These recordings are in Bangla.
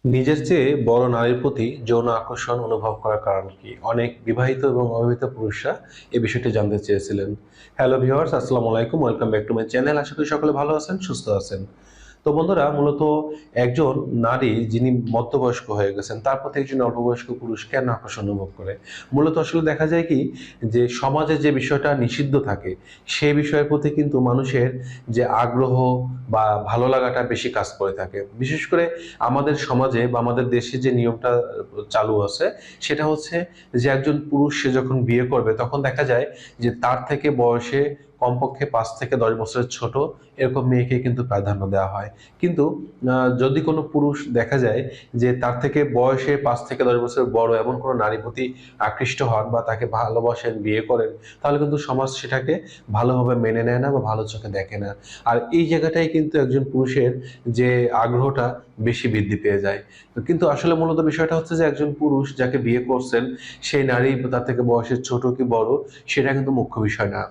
নিজের চেয়ে বড় নারীর প্রতি যৌন আকর্ষণ অনুভব করার কারণ কি? অনেক বিবাহিত এবং অবিবাহিত পুরুষরা এই বিষয়টি জানতে চেয়েছিলেন। হ্যালো ভিউয়ার্স, আসসালামু আলাইকুম। Welcome back to my channel. আশা করি সকলে ভালো আছেন, সুস্থ আছেন। তো বন্ধুরা, মূলত একজন নারী যিনি মধ্যবয়স্ক হয়ে গেছেন তার প্রতি একজন অল্পবয়স্ক পুরুষ কেন আকর্ষণ অনুভব করে? মূলত আসলে দেখা যায় কি, যে সমাজে যে বিষয়টা নিষিদ্ধ থাকে সেই বিষয়ের প্রতি কিন্তু মানুষের যে আগ্রহ বা ভালো লাগাটা বেশি কাজ করে থাকে। বিশেষ করে আমাদের সমাজে বা আমাদের দেশে যে নিয়মটা চালু আছে সেটা হচ্ছে যে একজন পুরুষ সে যখন বিয়ে করবে তখন দেখা যায় যে তার থেকে বয়সে কমপক্ষে 5 থেকে 10 বছরের ছোট এরকম মেয়েকে কিন্তু প্রাধান্য দেওয়া হয়। কিন্তু যদি কোনো পুরুষ দেখা যায় যে তার থেকে বয়সে 5 থেকে 10 বছর বড় এমন কোনো নারীর প্রতি আকৃষ্ট হন বা তাকে ভালোবাসেন, বিয়ে করেন, তাহলে কিন্তু সমাজ সেটাকে ভালোভাবে মেনে নেয় না বা ভালো চোখে দেখে না। আর এই জায়গাটাই কিন্তু একজন পুরুষের যে আগ্রহটা বেশি বৃদ্ধি পেয়ে যায়। তো কিন্তু আসলে মূলত বিষয়টা হচ্ছে যে একজন পুরুষ যাকে বিয়ে করছেন সেই নারী তার থেকে বয়সে ছোট কি বড় সেটা কিন্তু মুখ্য বিষয় না।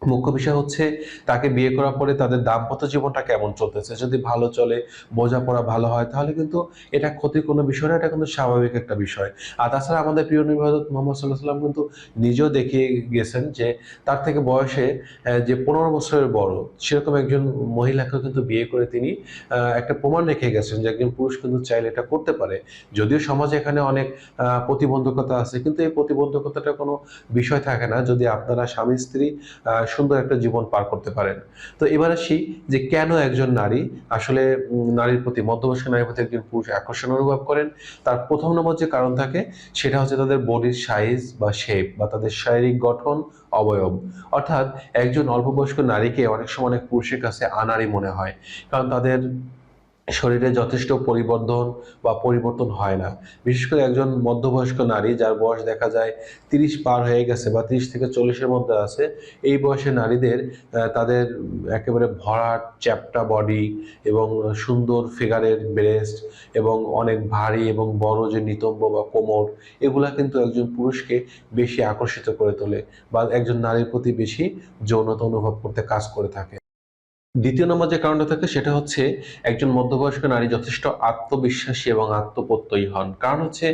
মুখ্য বিষয় হচ্ছে তাকে বিয়ে করার পরে তাদের দাম্পত্য জীবনটা কেমন চলতেছে। যদি ভালো চলে, বোঝাপড়া ভালো হয়, তাহলে কিন্তু এটা ক্ষতির কোনো বিষয় না, এটা কিন্তু স্বাভাবিক একটা বিষয়। আর তাছাড়া আমাদের প্রিয় নবী হযরত মুহাম্মদ সাল্লাল্লাহু আলাইহি ওয়াসাল্লাম কিন্তু নিজেও দেখিয়ে গেছেন যে তার থেকে বয়সে যে ১৫ বছরের বড় সেরকম একজন মহিলাকেও কিন্তু বিয়ে করে তিনি একটা প্রমাণ রেখে গেছেন যে একজন পুরুষ কিন্তু চাইলে এটা করতে পারে। যদিও সমাজে এখানে অনেক প্রতিবন্ধকতা আছে, কিন্তু এই প্রতিবন্ধকতাটার কোনো বিষয় থাকে না যদি আপনারা স্বামী-স্ত্রী সুন্দর একটা জীবন পার করতে পারেন। তো এবার আসি যে কেন একজন নারী আসলে নারীর প্রতি, মধ্যবয়স্ক নারীর প্রতি একজন পুরুষ আকর্ষণ অনুভব করেন। তার ১ম নম্বর যে কারণ থাকে সেটা হচ্ছে তাদের বডির সাইজ বা শেপ বা তাদের শারীরিক গঠন, অবয়ব। অর্থাৎ একজন অল্পবয়স্ক নারীকে অনেক সময় অনেক পুরুষের কাছে আনাড়ি মনে হয়। কারণ তাদের শরীরে যথেষ্ট পরিবর্তন হয় না। বিশেষ করে একজন মধ্যবয়স্ক নারী যার বয়স দেখা যায় ৩০ পার হয়ে গেছে বা ৩০ থেকে ৪০ এর মধ্যে আছে, এই বয়সের নারীদের তাদের একেবারে ভরাট চ্যাপ্টা বডি এবং সুন্দর ফিগারের ব্রেস্ট এবং অনেক ভারী এবং বড় যে নিতম্ব বা কোমর, এগুলা কিন্তু একজন পুরুষকে বেশি আকর্ষিত করে তোলে বা একজন নারীর প্রতি বেশি যৌনতা অনুভব করতে কাজ করে থাকে। দ্বিতীয় নম্বর যে কারণটা থাকে সেটা হচ্ছে একজন মধ্যবয়স্ক নারী যথেষ্ট আত্মবিশ্বাসী এবং আত্মপ্রত্যয়ী হন। কারণ হচ্ছে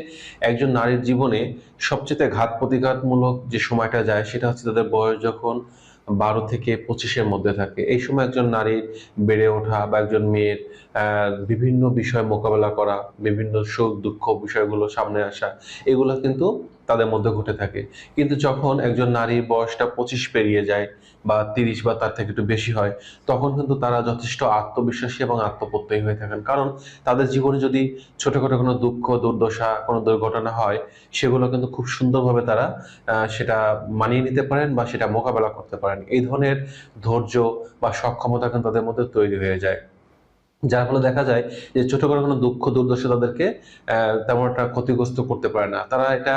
একজন নারীর জীবনে সবচেয়ে ঘাত প্রতিঘাতমূলক যে সময়টা যায় সেটা হচ্ছে তাদের বয়স যখন ১২ থেকে ২৫ এর মধ্যে থাকে। এই সময় একজন নারীর বেড়ে ওঠা বা একজন মেয়ের বিভিন্ন বিষয় মোকাবেলা করা, বিভিন্ন সুখ দুঃখ বিষয়গুলো সামনে আসা, এগুলা কিন্তু তাদের মধ্যে ঘটে থাকে। কিন্তু যখন একজন নারীর বয়সটা ২৫ পেরিয়ে যায় বা ৩০ বা তার থেকে একটু বেশি হয়, তখন কিন্তু তারা যথেষ্ট আত্মবিশ্বাসী এবং আত্মপ্রত্যয়ী হয়ে থাকেন। কারণ তাদের জীবনে যদি ছোটখাটো কোনো দুঃখ, দুর্দশা, কোনো দুর্ঘটনা হয়, সেগুলো কিন্তু খুব সুন্দরভাবে তারা সেটা মানিয়ে নিতে পারেন বা সেটা মোকাবেলা করতে পারেন। এই ধরনের ধৈর্য বা সক্ষমতা কিন্তু তাদের মধ্যে তৈরি হয়ে যায়। যার ফলে দেখা যায় যে ছোটখাটো কোনো দুঃখ দুর্দশা তাদেরকে তেমন একটা ক্ষতিগ্রস্ত করতে পারে না। তারা এটা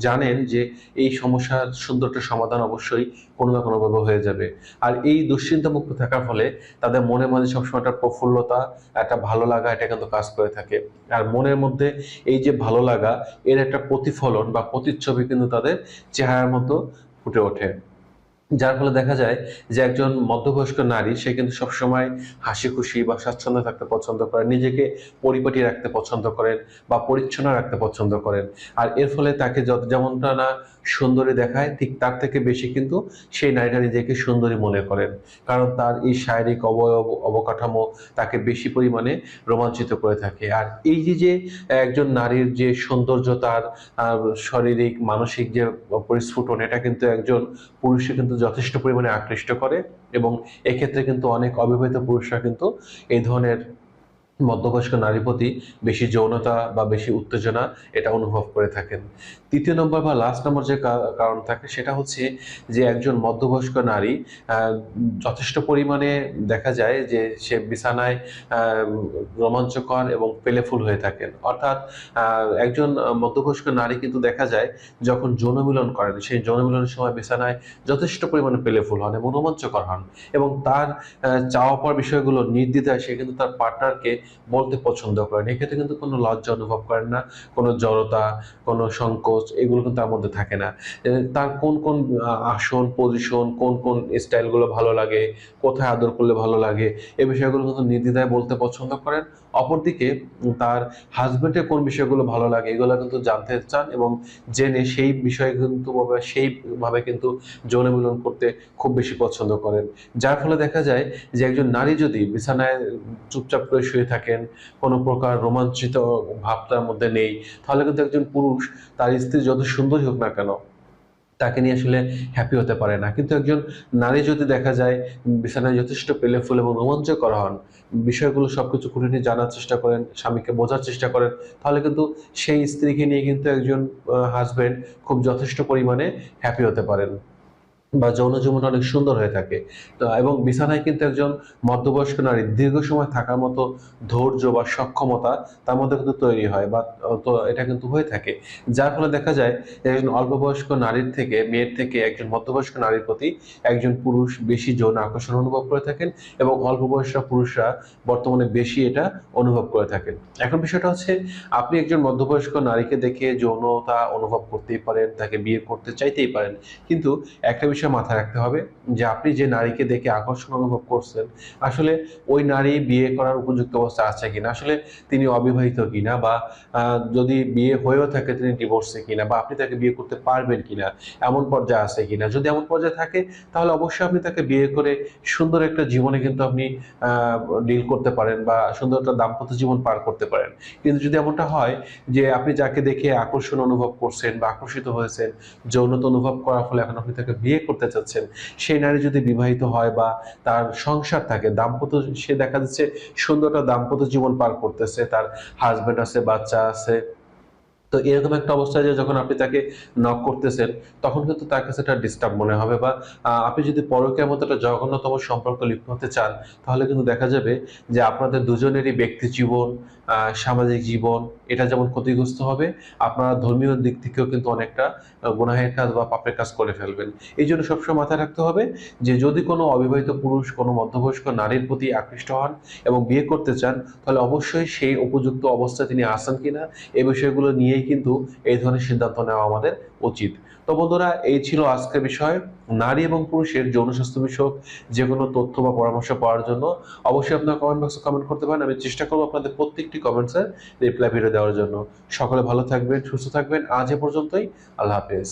জানেন যে এই সমস্যার সুন্দর একটা সমাধান অবশ্যই কোনো না কোনোভাবে হয়ে যাবে। আর এই দুশ্চিন্তামুক্ত থাকার ফলে তাদের মনের মাঝে সবসময় একটা প্রফুল্লতা, একটা ভালো লাগা এটা কিন্তু কাজ করে থাকে। আর মনের মধ্যে এই যে ভালো লাগা, এর একটা প্রতিফলন বা প্রতিচ্ছবি কিন্তু তাদের চেহারার মতো ফুটে ওঠে। যার ফলে দেখা যায় যে একজন মধ্যবয়স্ক নারী সে কিন্তু সবসময় হাসিখুশি বা স্বাচ্ছন্দ্যে থাকতে পছন্দ করেন, নিজেকে পরিপাটি রাখতে পছন্দ করেন বা পরিচ্ছন্ন রাখতে পছন্দ করেন। আর এর ফলে তাকে যেমনটা না সুন্দরী দেখায়, ঠিক তার থেকে বেশি কিন্তু সেই নারীটা নিজেকে সুন্দরী মনে করেন। কারণ তার এই শারীরিক অবকাঠামো তাকে বেশি পরিমাণে রোমাঞ্চিত করে থাকে। আর এই যে একজন নারীর যে সৌন্দর্য, তার শারীরিক মানসিক যে পরিস্ফুটন, এটা কিন্তু একজন পুরুষকে কিন্তু যথেষ্ট পরিমাণে আকৃষ্ট করে এবং এক্ষেত্রে কিন্তু অনেক অবিবাহিত পুরুষরা কিন্তু এই ধরনের মধ্যবয়স্ক নারীর প্রতি বেশি যৌনতা বা বেশি উত্তেজনা এটা অনুভব করে থাকেন। ৩য় নম্বর বা লাস্ট নম্বর যে কারণ থাকে সেটা হচ্ছে যে একজন মধ্যবয়স্ক নারী যথেষ্ট পরিমাণে দেখা যায় যে সে বিছানায় রোমাঞ্চকর এবং পেলেফুল হয়ে থাকেন। অর্থাৎ একজন মধ্যবয়স্ক নারী কিন্তু দেখা যায় যখন যৌন মিলন করেন, সেই যৌন মিলনের সময় বিছানায় যথেষ্ট পরিমাণে পেলেফুল হন এবং রোমাঞ্চকর হন এবং তার চাওয়া পাওয়ার বিষয়গুলো নির্দ্বিধায় সে কিন্তু তার পার্টনারকে বলতে পছন্দ করেন। এক্ষেত্রে কিন্তু কোনো লজ্জা অনুভব করেন না, কোনো জড়তা, কোনো সংকোচ এগুলো কিন্তু তার মধ্যে থাকে না। তার কোন আসন, পজিশন, কোন স্টাইলগুলো ভালো লাগে, কোথায় আদর করলে ভালো লাগে, এই বিষয়গুলো কিন্তু নির্দ্বিধায় বলতে পছন্দ করেন। অপরদিকে তার হাজবেন্ডের কোন বিষয়গুলো ভালো লাগে এগুলো কিন্তু জানতে চান এবং জেনে সেই বিষয়ে কিন্তু সেইভাবে কিন্তু যৌন মিলন করতে খুব বেশি পছন্দ করেন। যার ফলে দেখা যায় যে একজন নারী যদি বিছানায় চুপচাপ করে শুয়ে থাকেন, কোনো প্রকার রোমাঞ্চিত ভাব তার মধ্যে নেই, তাহলে কিন্তু একজন পুরুষ তার স্ত্রী যত সুন্দরই হোক না কেন তাকে নিয়ে আসলে হ্যাপি হতে পারে না। কিন্তু একজন নারী যদি দেখা যায় বিছানায় যথেষ্ট পেলেফুল এবং রোমাঞ্চকর হন, বিষয়গুলো সবকিছু খুঁটিনাটি জানার চেষ্টা করেন, স্বামীকে বোঝার চেষ্টা করেন, তাহলে কিন্তু সেই স্ত্রীকে নিয়ে কিন্তু একজন হাসব্যান্ড খুব যথেষ্ট পরিমাণে হ্যাপি হতে পারেন বা যৌন জীবনটা অনেক সুন্দর হয়ে থাকে। তো এবং বিছানায় কিন্তু একজন মধ্যবয়স্ক নারী দীর্ঘ সময় থাকার মতো ধৈর্য বা সক্ষমতা তার মধ্যে কিন্তু তৈরি হয় বা তো এটা কিন্তু হয়ে থাকে। যার ফলে দেখা যায় যে একজন অল্প বয়স্ক নারীর থেকে মেয়ের থেকে একজন মধ্যবয়স্ক নারীর প্রতি একজন পুরুষ বেশি যৌন আকর্ষণ অনুভব করে থাকেন এবং অল্প বয়স্ক পুরুষরা বর্তমানে বেশি এটা অনুভব করে থাকেন। এখন বিষয়টা হচ্ছে আপনি একজন মধ্যবয়স্ক নারীকে দেখে যৌনতা অনুভব করতেই পারেন, তাকে বিয়ে করতে চাইতেই পারেন। কিন্তু একটা বিষয় মাথায় রাখতে হবে যে আপনি যে নারীকে দেখে আকর্ষণ অনুভব করছেন আসলে ওই নারী বিয়ে করার উপযুক্ত অবস্থা আছে কিনা, আসলে তিনি অবিবাহিত কিনা বা যদি বিয়ে হয়েও থাকে তিনি ডিভোর্সে কিনা বা আপনি তাকে বিয়ে করতে পারবেন কিনা, এমন পর্যায়ে আছে কিনা। যদি এমন পর্যায়ে থাকে তাহলে অবশ্যই আপনি তাকে বিয়ে করে সুন্দর একটা জীবনে কিন্তু আপনি ডিল করতে পারেন বা সুন্দর একটা দাম্পত্য জীবন পার করতে পারেন। কিন্তু যদি এমনটা হয় যে আপনি যাকে দেখে আকর্ষণ অনুভব করছেন বা আকর্ষিত হয়েছেন, যৌনতা অনুভব করার ফলে এখন আপনি তাকে বিয়ে করতে চাচ্ছেন, সেই নারী যদি বিবাহিত হয় বা তার সংসার থাকে, দাম্পত্য, সে দেখা যাচ্ছে সুন্দর একটা দাম্পত্য জীবন পার করতেছে, তার হাজবেন্ড আছে, বাচ্চা আছে, তো এরকম একটা অবস্থায় যে যখন আপনি তাকে নক করতেছেন তখন কিন্তু তার কাছে একটা ডিস্টার্ব মনে হবে বা আপনি যদি পরকীয়ার মতো একটা জঘন্যতম সম্পর্ক লিপ্ত হতে চান তাহলে কিন্তু দেখা যাবে যে আপনাদের দুজনেরই ব্যক্তি জীবন, সামাজিক জীবন এটা যেমন ক্ষতিগ্রস্ত হবে, আপনারা ধর্মীয় দিক থেকেও কিন্তু অনেকটা গুনাহের কাজ বা পাপের কাজ করে ফেলবেন। এই জন্য সবসময় মাথায় রাখতে হবে যে যদি কোনো অবিবাহিত পুরুষ কোনো মধ্যবয়স্ক নারীর প্রতি আকৃষ্ট হন এবং বিয়ে করতে চান তাহলে অবশ্যই সেই উপযুক্ত অবস্থায় তিনি আছেন কিনা এই বিষয়গুলো নিয়েই কিন্তু এই ধরনের সিদ্ধান্ত নেওয়া আমাদের উচিত। তো বন্ধুরা, এই ছিল আজকের বিষয়। নারী এবং পুরুষের যৌন স্বাস্থ্য বিষয়ক যে কোনো তথ্য বা পরামর্শ পাওয়ার জন্য অবশ্যই আপনারা কমেন্ট বক্সে কমেন্ট করতে পারেন। আমি চেষ্টা করবো আপনাদের প্রত্যেকটি কমেন্টসের রিপ্লাই ভিডিও দেওয়ার জন্য। সকলে ভালো থাকবেন, সুস্থ থাকবেন। আজ এ পর্যন্তই। আল্লাহ হাফেজ।